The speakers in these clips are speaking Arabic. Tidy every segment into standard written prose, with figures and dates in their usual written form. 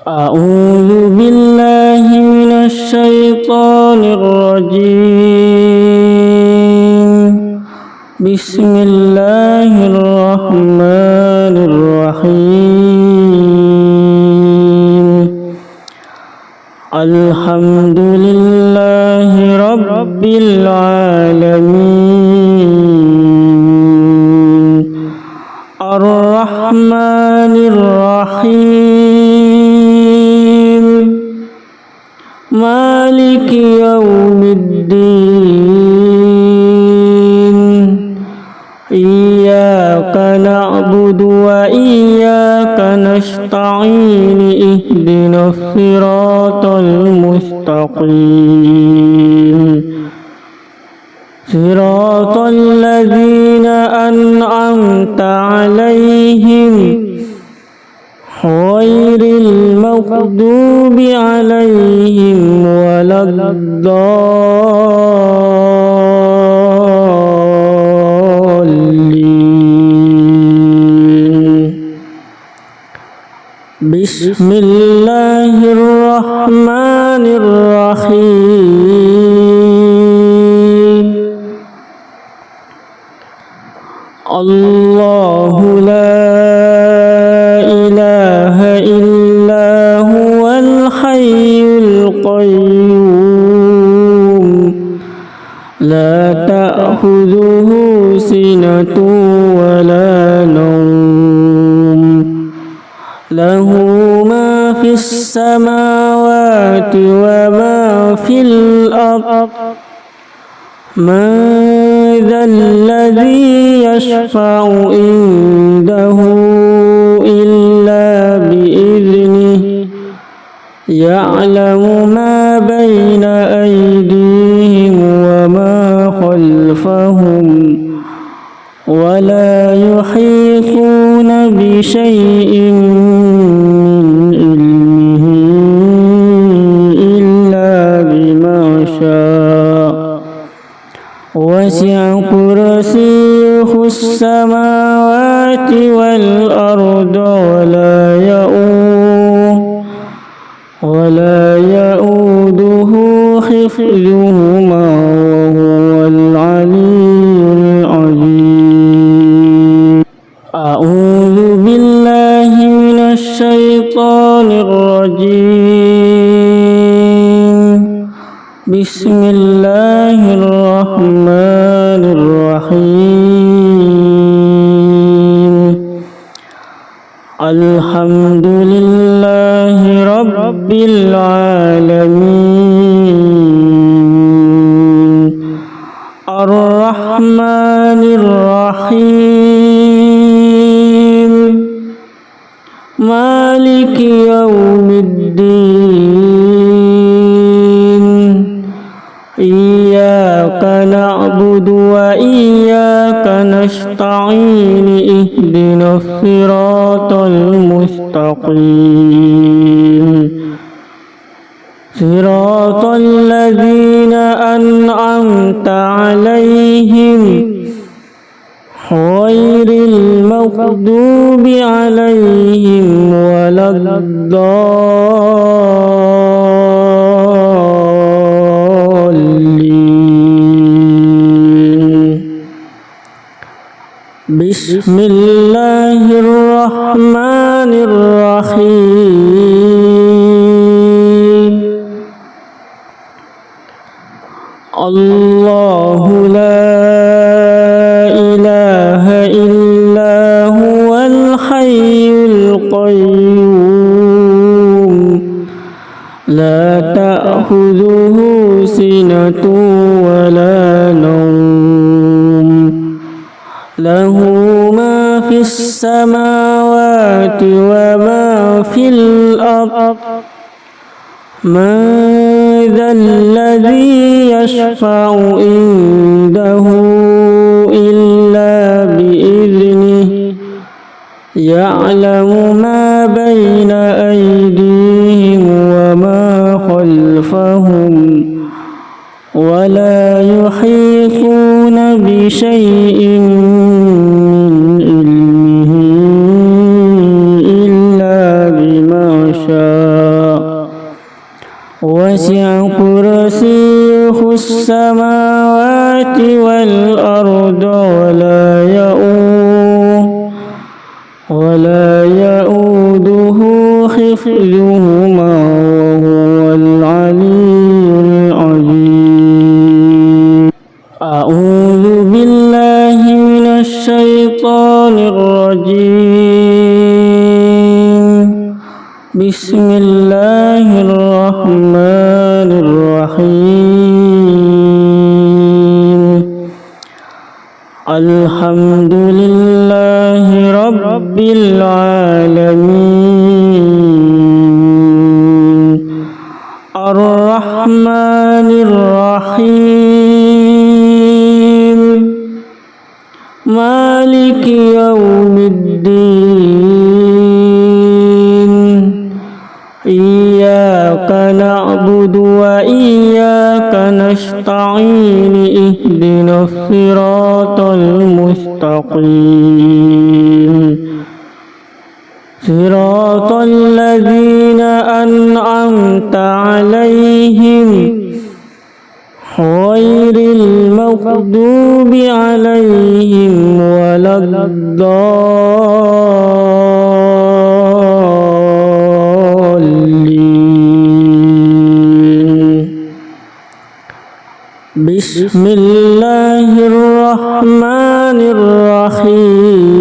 أعوذ بالله من الشيطان الرجيم. بسم الله الرحمن الرحيم. الحمد لله رب العالمين الرحمن الرحيم مالك يوم الدين إياك نعبد وإياك نستعين اهدنا الصراط المستقيم صراط الذين أنعمت عليهم غير المغضوب عليهم ولا الضالين. بسم الله الرحمن الرحيم. الله لا إله إلا هو الحي القيوم لا تأخذه سنة ولا نوم له ما في السماوات وما في الأرض من ذا الذي يشفع عنده إلا بإذنه يعلم ما بين أيديهم وما خلفهم ولا يحيطون بشيء من علمه إلا بما شاء وسع كرسيه السماوات والأرض ولا يؤوده حفظهما وهو العلي العظيم. أعوذ بالله من الشيطان الرجيم. بسم الله الرحمن الرحيم. الحمد لله رب العالمين الرحمن الرحيم مالك يوم الدين إياك نعبد وإياك نستعين اهدنا الصراط المستقيم صراط الذين أنعمت عليهم غير المغضوب عليهم ولا الضالين. بسم الله الرحمن الرحيم. الله لا إله إلا هو الحي القيوم لا تأخذه سنة ولا نوم له ما في السماوات وما في الأرض من ذا الذي يشفع عنده إلا بإذنه يعلم ما بين أيديهم وما خلفهم ولا يحيطون بشيء من علمه إلا بما شاء وسع كرسيه السماوات والأرض ولا يؤوده حفظهما وهو العلي العظيم. أعوذ بالله من الشيطان الرجيم. بسم الله الرحمن الرحيم. الحمد لله رب العالمين الرحمن الرحيم مالك يوم الدين إياك نعبد وإياك نستعين اهدنا الصراط المستقيم صراط الذين أنعمت عليهم غير المغضوب عليهم ولا الضالين. بسم الله الرحمن الرحيم.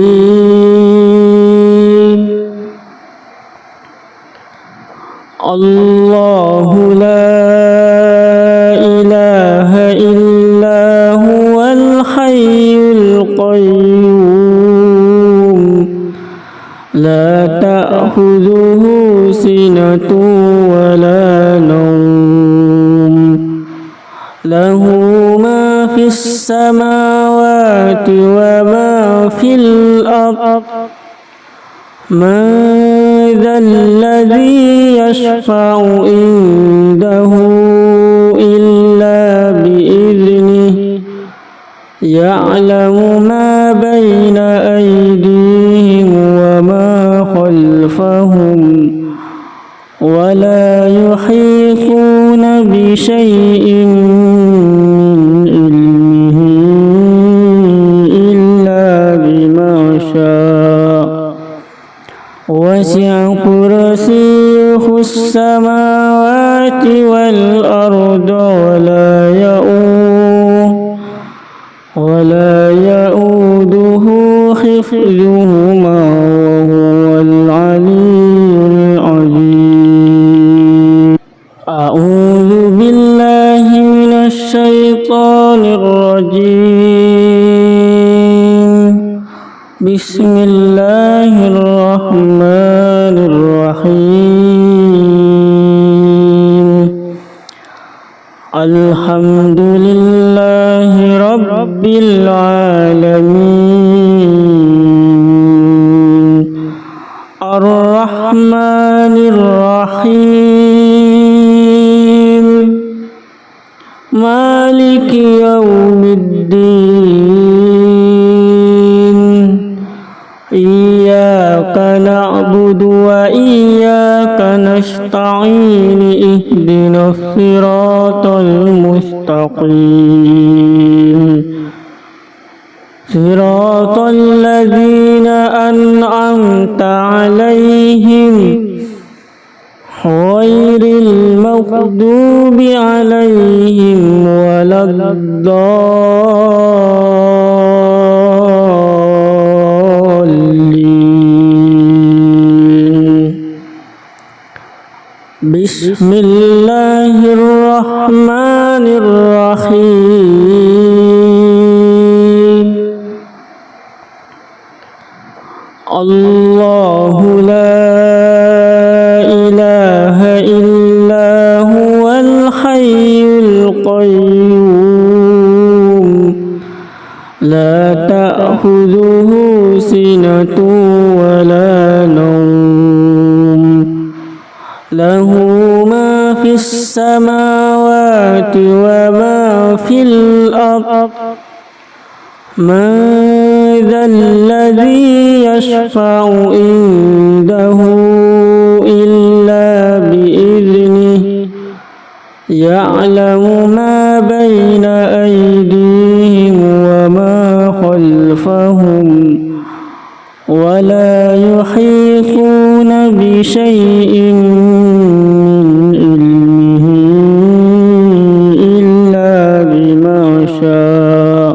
الله لا إله إلا هو الحي القيوم لا تأخذه سنة ولا نوم له ما في السماوات وما في الأرض من ذا الذي يشفع عنده إلا بإذنه يعلم ما بين أيديهم وما خلفهم ولا يحيطون بشيء من علمه إلا بما شاء وسع كرسيه السماوات والأرض ولا يؤوده حفظهما وهو العلي العظيم. أعوذ بالله من الشيطان الرجيم. بسم الله الرحمن الرحيم. الحمد لله رب العالمين الرحمن الرحيم مالك يوم الدين إياك نعبد وإياك نستعين اهدنا الصراط المستقيم صراط الذين أنعمت عليهم غير المغضوب عليهم ولا الضالين. بسم الله الرحمن الرحيم. الله لا إله إلا هو الحي القيوم لا تأخذه سنة ولا نوم له ما في السماوات وما في الأرض من ذا الذي يشفع عنده إلا بإذنه يعلم ما بين أيديهم وما خلفهم ولا يحيطون بشيء من علمه إلا بما شاء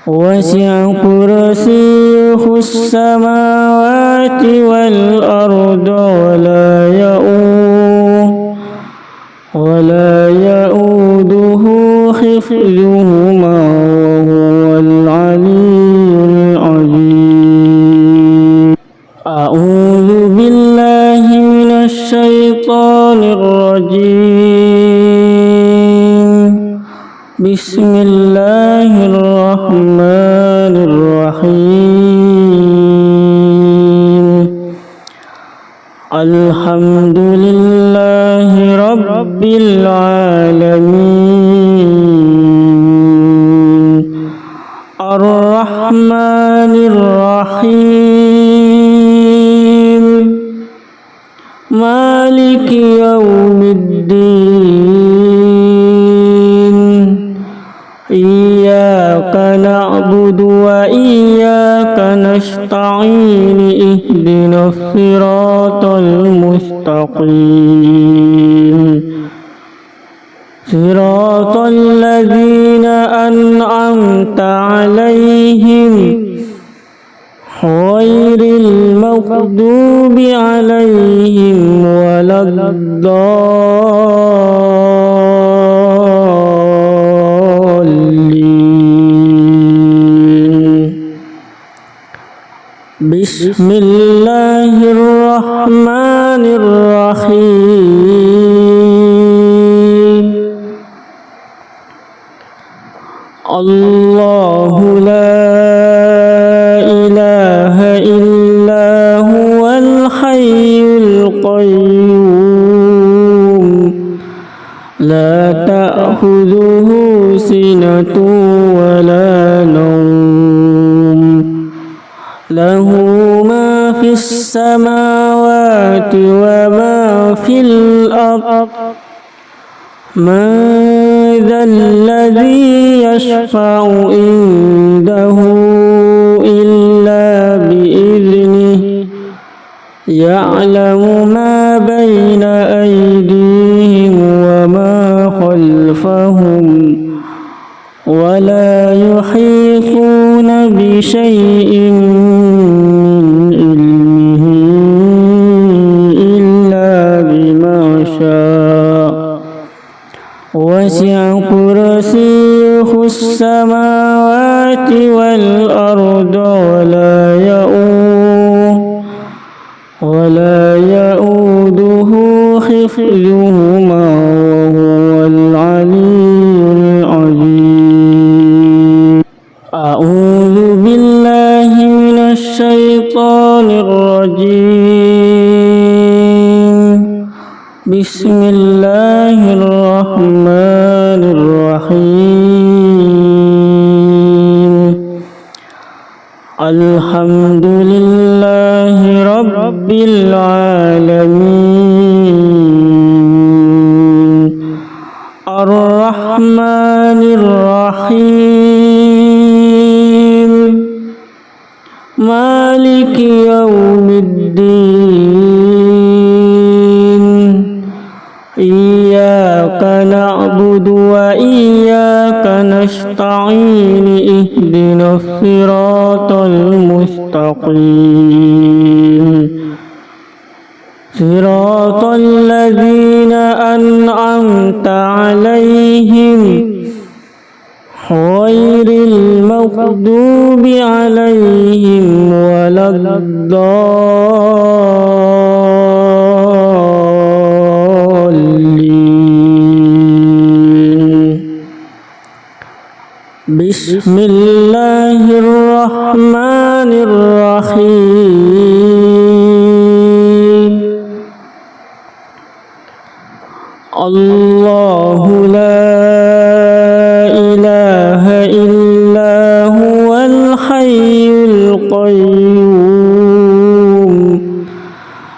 وسع كرسيه السماوات والأرض ولا يؤوده حفظهما وهو العلي العظيم. أعوذ بالله من الشيطان الرجيم. بسم الله الرحمن الرحيم. الحمد لله رب العالمين الرحمن الرحيم مالك يوم الدين إياك نعبد وإياك نستعين اهدنا الصراط المستقيم صراط الذين أنعمت عليهم غير المغضوب عليهم ولا الضالين. بسم الله الرحمن الرحيم. الله لا إله إلا هو الحي القيوم لا تأخذه سنة ولا نوم له ما في السماوات وما في الأرض من ذا الذي يشفع عنده إلا بإذنه يعلم ما بين أيديهم وما خلفهم ولا يحيطون بشيء من علمه إلا بما شاء وسع كرسيه السماوات والأرض ولا يؤوده حفظهما وهو العلي العظيم. أعوذ بالله من الشيطان الرجيم. بسم الله الرحمن الرحيم. الحمد لله رب العالمين الرحمن الرحيم مالك يوم الدين إياك نعبد وإياك نستعين اهدنا الصراط المستقيم صراط الذين أنعمت عليهم غير المغضوب عليهم ولا الضالين. بسم الله الرحمن الرحيم. الله لا إله إلا هو الحي القيوم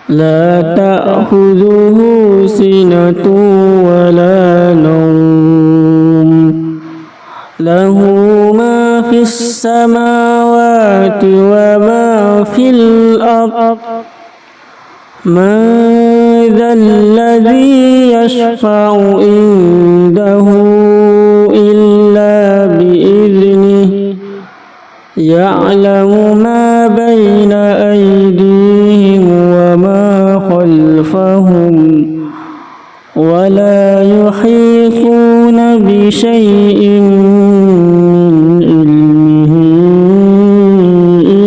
لا تأخذه تأخذه سنة ولا نوم له ما في السماوات وما في الأرض من ذا الذي يشفع عنده إلا بإذنه يعلم ما بين أيديهم وما خلفهم ولا يحيطون بشيء من علمه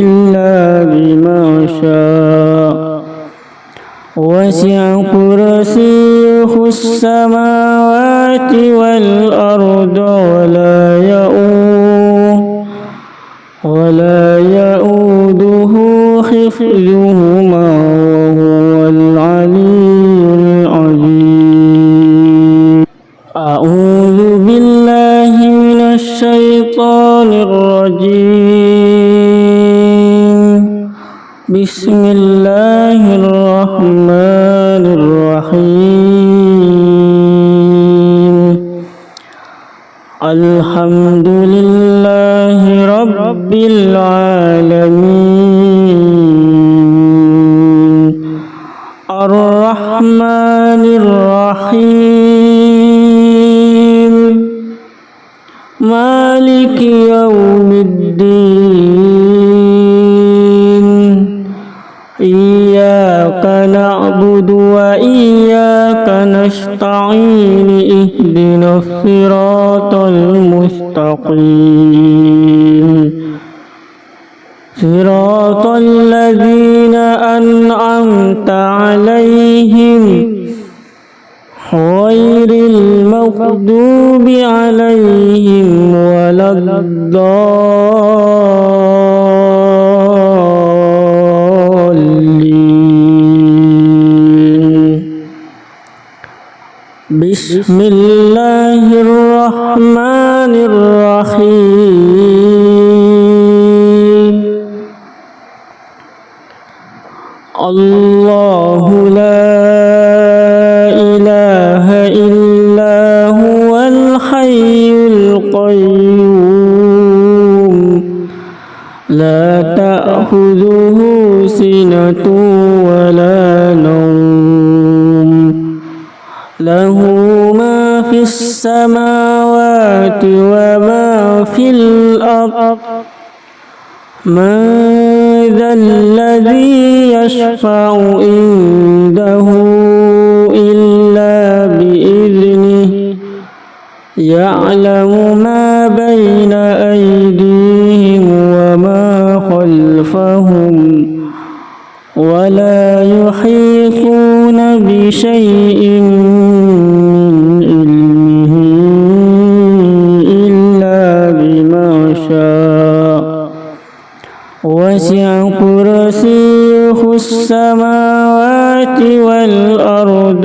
إلا بما شاء وسع كرسيه السماوات والأرض ولا يؤوده حفظهما وهو العلي العظيم. أعوذ بالله من الشيطان الرجيم. بسم الله الرحمن الرحيم. الحمد لله رب العالمين الرحمن الرحيم مالك يوم الدين إياك نعبد وإياك نستعين اهدنا الصراط المستقيم صراط الذين أنعمت عليهم غير المغضوب عليهم ولا الضالين. بسم الله الرحمن الرحيم. الله لا إله إلا هو الحي القيوم لا تأخذه سنة ولا نوم له ما في السماوات وما في الأرض من ذا الذي يشفع عنده إلا بإذنه يعلم ما بين أيديهم وما خلفهم ولا يحيطون بشيء من علمه إلا بما شاء وسع كرسيه السماوات والأرض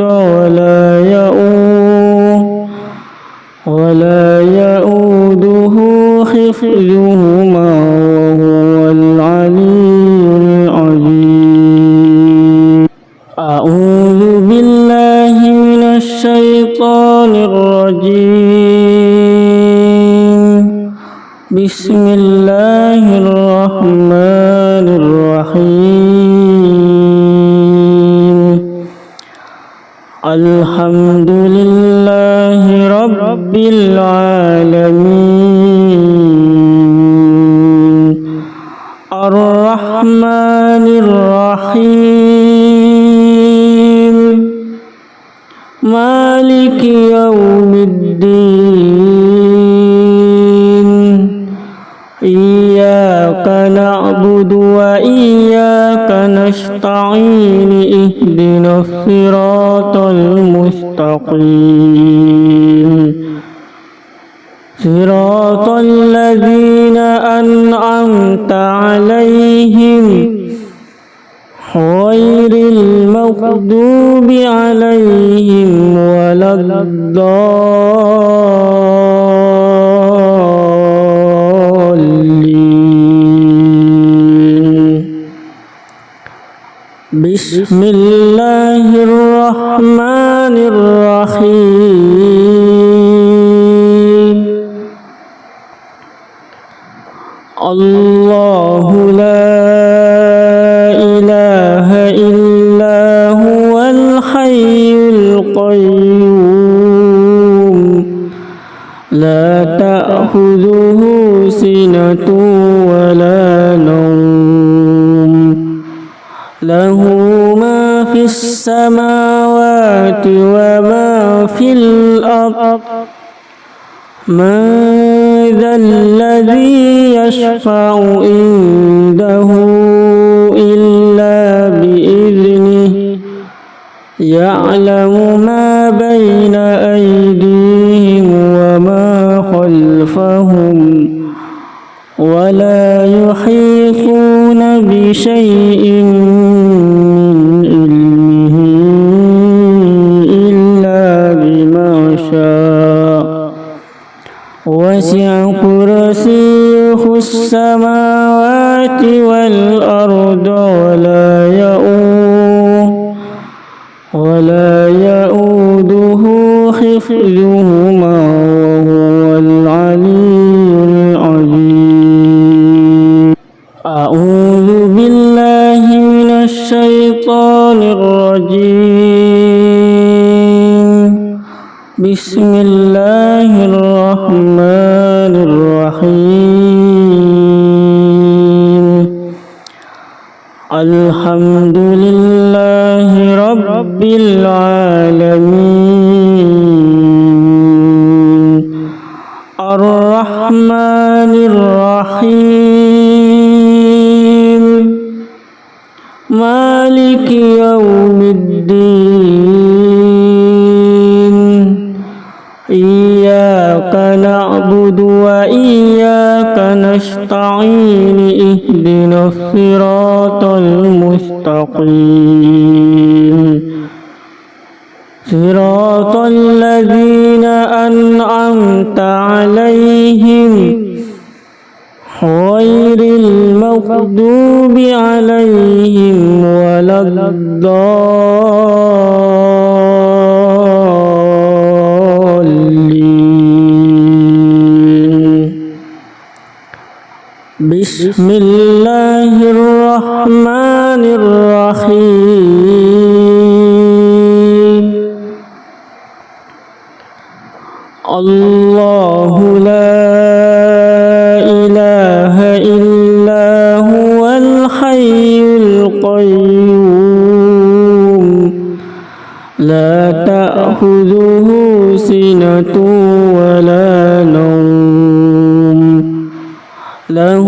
ولا يؤوده حفظهما وهو العلي العظيم. أعوذ بالله من الشيطان الرجيم. بسم الله الرحمن الرحيم. الحمد لله رب العالمين الرحمن الرحيم مالك يوم الدين إياك نعبد وإياك نستعين اهدنا الصراط المستقيم صراط الذين أنعمت عليهم غير المغضوب عليهم ولا الضالين. بسم الله الرحمن الرحمن الرحيم الله لا إله إلا هو الحي القيوم لا تأخذه سنة ولا نوم له ما في السماوات وما في الأرض من ذا الذي يشفع عنده إلا بإذنه يعلم ما بين أيديهم وما خلفهم ولا يحيطون بشيء من علمه إلا بما شاء وسع كرسيه السماوات والأرض ولا يؤوده حفظهما وهو العلي العظيم أعوذ بالله من الشيطان الرجيم بسم الله الرحمن الرحيم الحمد لله رب العالمين الرحمن الرحيم مالك يوم الدين إياك نعبد وإياك نستعين اهدنا الصراط المستقيم صراط الذين أنعمت عليهم غير المغضوب عليهم ولا الضالين بسم الله الرحمن الرحيم الله لا إله إلا هو الحي القيوم لا تأخذه سنة ولا نوم له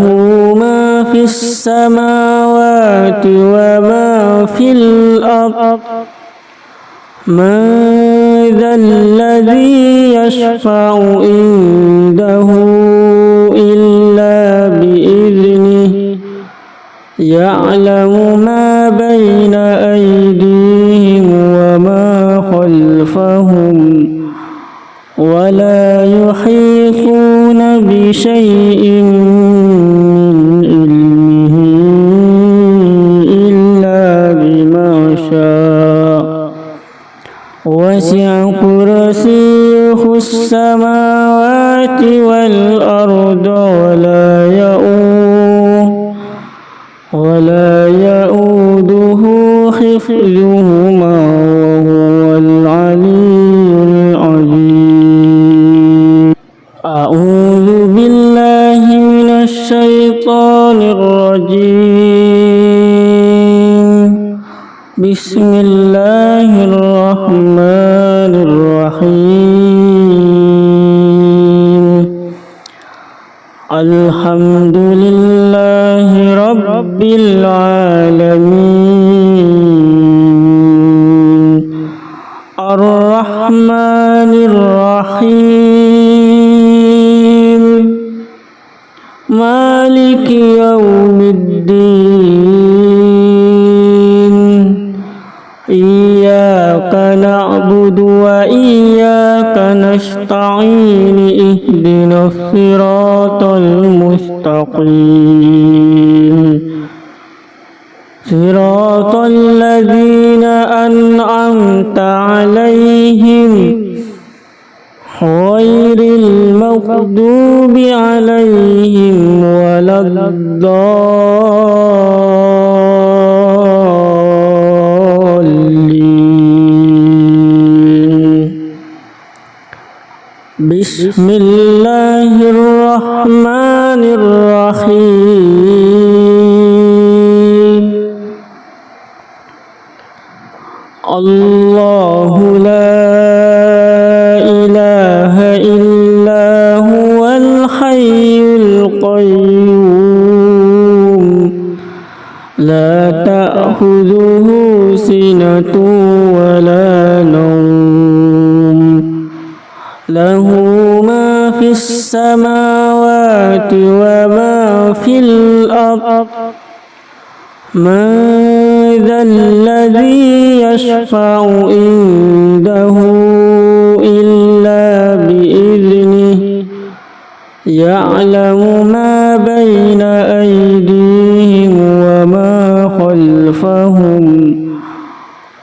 ما في السماوات وما في الأرض من ذا الذي يشفع عنده إلا بإذنه يعلم ما بين أيديهم وما خلفهم ولا يحيطون بشيء من علمه إلا بما شاء وسع كرسيه السماوات والأرض ولا يؤوده حفظهما وهو العلي العظيم أعوذ بالله من الشيطان الرجيم بسم الله الرحمن الرحيم الحمد لله رب العالمين الرحمن الرحيم مالك يوم الدين إياك نعبد وإياك نستعين اهدنا الصراط المستقيم صراط الذين أنعمت عليهم غير المغضوب عليهم ولا الضالين بسم الله الرحمن الرحيم الله لا إله إلا هو الحي القيوم لا تأخذه سنة ولا نوم له ما في السماوات وما في الأرض من ذا الذي يشفع عنده إلا بإذنه يعلم ما بين أيديهم وما خلفهم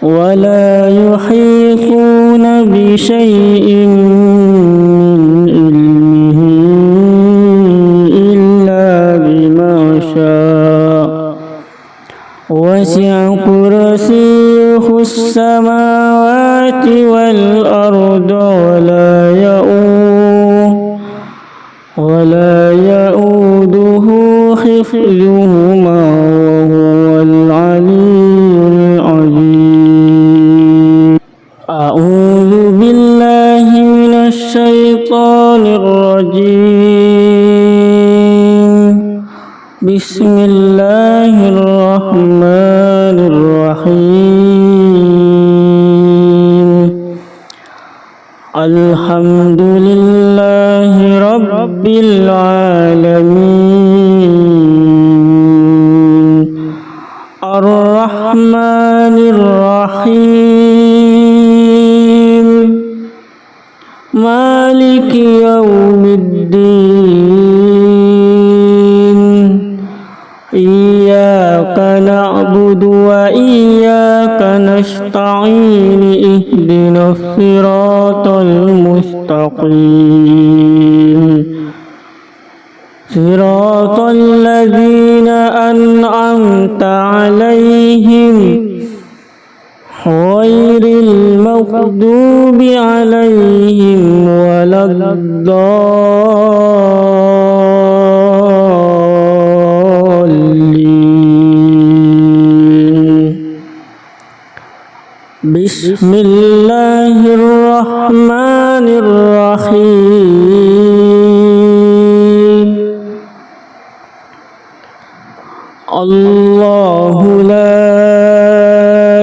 ولا يحيطون بشيء من علمه إلا بما شاء وسع كرسيه السماوات والأرض ولا يؤوده حفظهما وهو العلي العظيم أعوذ بالله من الشيطان الرجيم بسم الله الرحمن الرحيم الحمد لله رب العالمين الرحمن الرحيم مالك يوم الدين إياك نعبد وإياك نستعين اهدنا الصراط المستقيم صراط الذين أنعمت عليهم غير المغضوب عليهم ولا الضالين بسم الله الرحمن الرحيم الله لا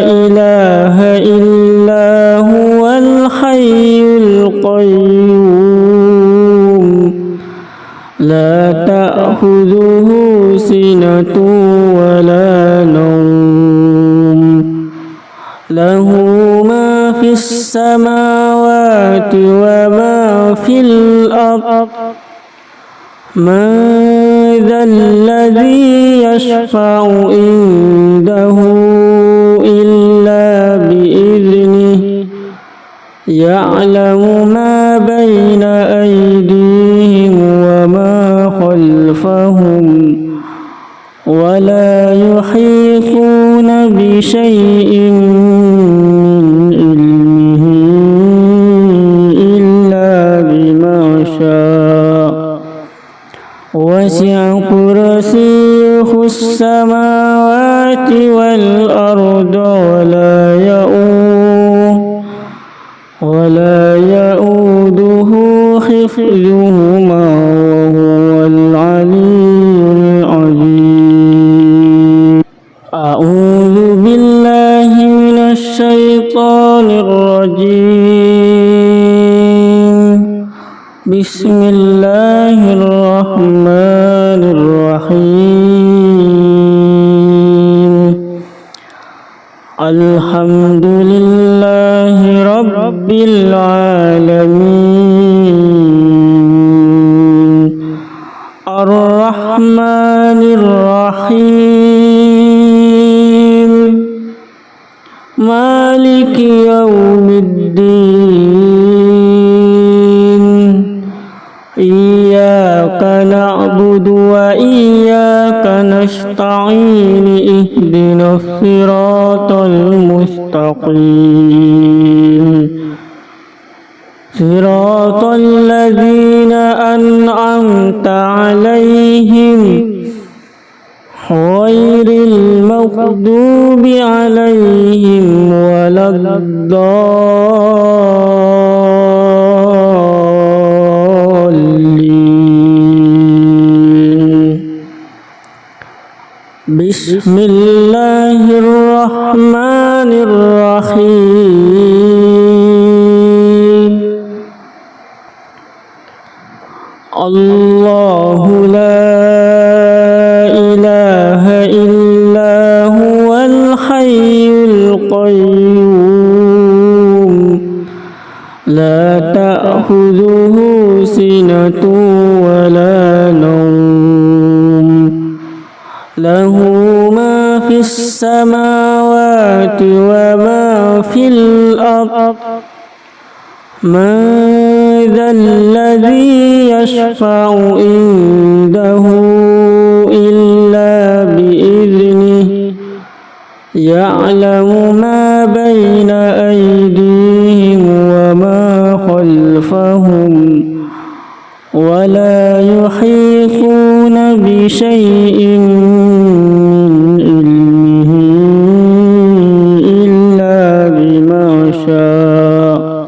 إله إلا هو الحي القيوم لا تأخذه سنة ولا نوم له ما في السماوات وما في الأرض من ذا الذي يشفع عنده إلا بإذنه يعلم ما بين أيديهم وما خلفهم ولا يحيطون بشيء من علمه إلا بما شاء وسع كرسيه السماوات والأرض ولا يؤوده حفظهما وهو العلي العظيم أعوذ بالله من الشيطان الرجيم بسم الله الرحمن الرحيم الحمد لله رب العالمين الرحمن الرحيم مالك يوم المستقيم صراط الذين أنعمت عليهم غير المغضوب عليهم ولا الضالين بسم الله الرحمن الرحيم الله لا إله إلا هو الحي القيوم لا تأخذه سنة ولا نوم له ما في السماوات وما في الأرض من ذا الذي يشفع عنده إلا بإذنه يعلم ما بين أيديهم وما خلفهم ولا يحيطون بشيء من علمه إلا بما شاء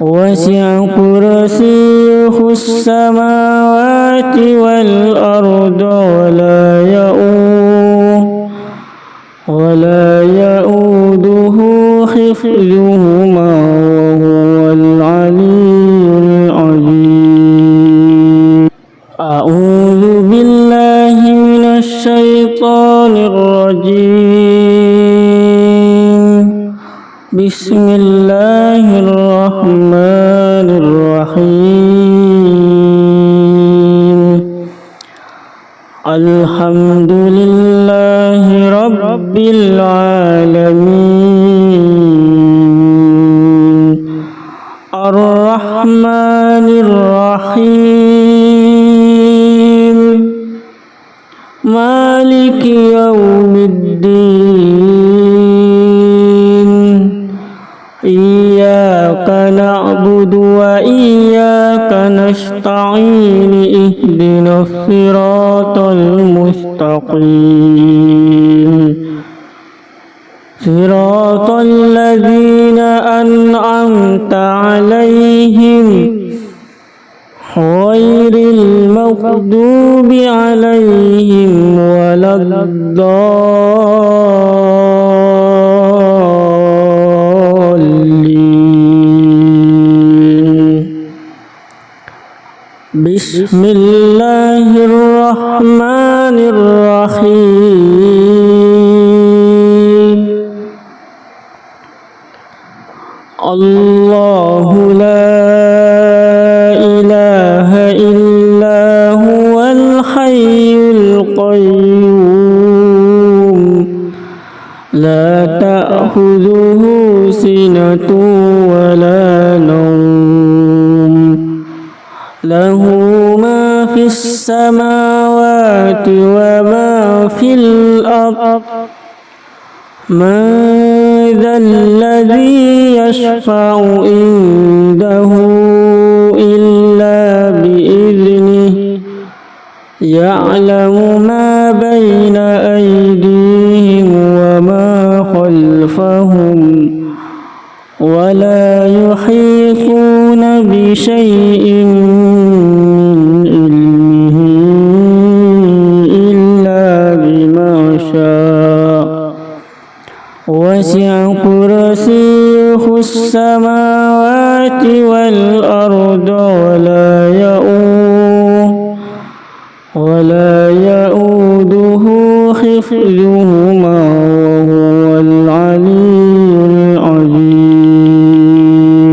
وسع كرسيه السماوات والأرض ولا يؤوده حفظهما وهو العلي العظيم أعوذ بالله من الشيطان الرجيم بسم الله الرحمن الرحيم الحمد لله رب العالمين الرحمن الرحيم مالك يوم الدين إياك نعبد وإياك نستعين اهدنا الصراط المستقيم صراط الذين أنعمت عليهم غير المغضوب عليهم ولا الضالين بسم الله الرحمن الرحيم الله لا إله إلا هو الحي القيوم لا تأخذه سنة ولا نوم له ما في السماوات وما في الأرض من ذا الذي يشفع عنده إلا بإذنه يعلم ما بين أيديهم وما خلفهم ولا يحيطون بشيء من علمه إلا بما شاء وسع كرسيه السماوات والأرض ولا يؤوده حفظهما